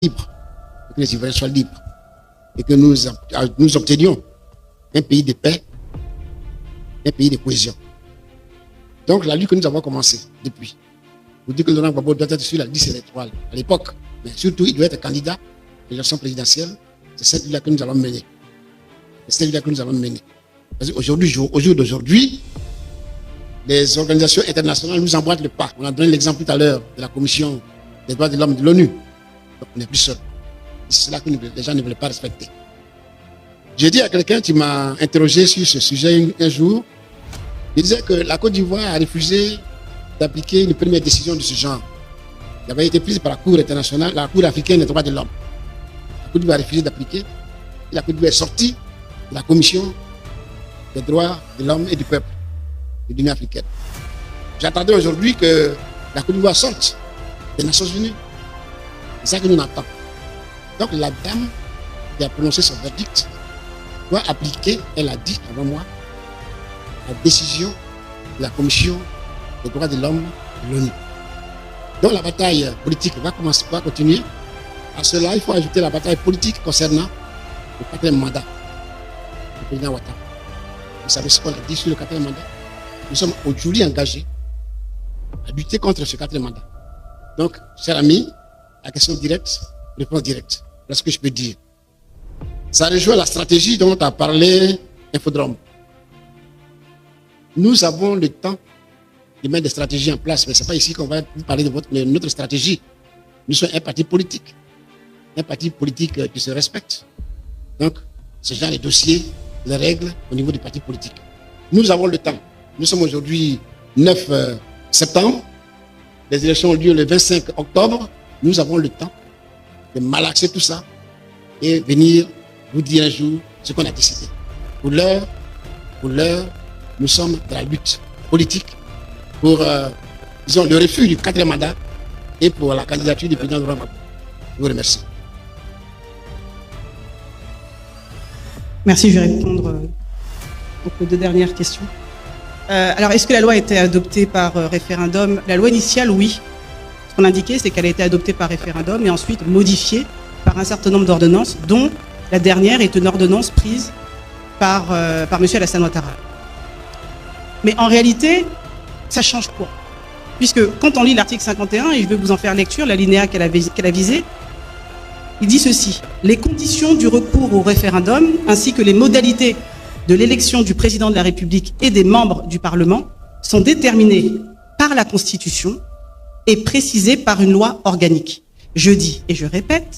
libres, que les Ivoiriens soient libres et que nous obtenions un pays de paix, un pays de cohésion. Donc la lutte que nous avons commencée depuis, vous dites que Laurent Gbagbo doit être sur la liste électorale à l'époque, mais surtout il doit être candidat à l'élection présidentielle. C'est cette lutte-là que nous allons mener. C'est cette lutte-là que nous allons mener. Parce qu'aujourd'hui, au jour d'aujourd'hui, les organisations internationales nous emboîtent le pas. On a donné l'exemple tout à l'heure de la Commission des droits de l'homme de l'ONU. Donc on n'est plus seul. C'est cela que les gens ne veulent pas respecter. J'ai dit à quelqu'un qui m'a interrogé sur ce sujet un jour, il disait que la Côte d'Ivoire a refusé d'appliquer une première décision de ce genre. Elle avait été prise par la Cour internationale, la Cour africaine des droits de l'homme. La Côte d'Ivoire a refusé d'appliquer. Et la Côte d'Ivoire est sortie de la Commission des droits de l'homme et du peuple de l'Union africaine. J'attendais aujourd'hui que la Côte d'Ivoire sorte des Nations Unies. C'est ça que nous attendons. Donc la dame qui a prononcé son verdict doit appliquer, elle a dit avant moi, la décision de la Commission des droits de l'homme de l'ONU. Donc la bataille politique va continuer. À cela, il faut ajouter la bataille politique concernant le 4e mandat du président Ouattara. Vous savez ce qu'on a dit sur le 4e mandat? Nous sommes aujourd'hui engagés à lutter contre ce 4e mandat. Donc, cher ami, la question directe, réponse directe. Voilà ce que je peux dire. Ça rejoint la stratégie dont a parlé Infodrome. Nous avons le temps de mettre des stratégies en place, mais ce n'est pas ici qu'on va parler de notre stratégie. Nous sommes un parti politique qui se respecte. Donc, ce genre de dossiers, les règles au niveau du parti politique. Nous avons le temps. Nous sommes aujourd'hui 9 septembre. Les élections ont lieu le 25 octobre. Nous avons le temps de malaxer tout ça et venir vous dire un jour ce qu'on a décidé. Pour l'heure, nous sommes dans la lutte politique pour disons, le refus du 4e mandat et pour la candidature du président Laurent Gbagbo. Je vous remercie. Merci, je vais répondre aux 2 dernières questions. Alors, est-ce que la loi a été adoptée par référendum? La loi initiale, oui. Ce qu'on indiquait, c'est qu'elle a été adoptée par référendum et ensuite modifiée par un certain nombre d'ordonnances, dont la dernière est une ordonnance prise par M. Alassane Ouattara. Mais en réalité, ça change quoi? Puisque quand on lit l'article 51, et je vais vous en faire lecture, l'alinéa qu'elle a visé, il dit ceci: les conditions du recours au référendum ainsi que les modalités de l'élection du président de la République et des membres du Parlement sont déterminées par la Constitution et précisées par une loi organique. Je dis et je répète,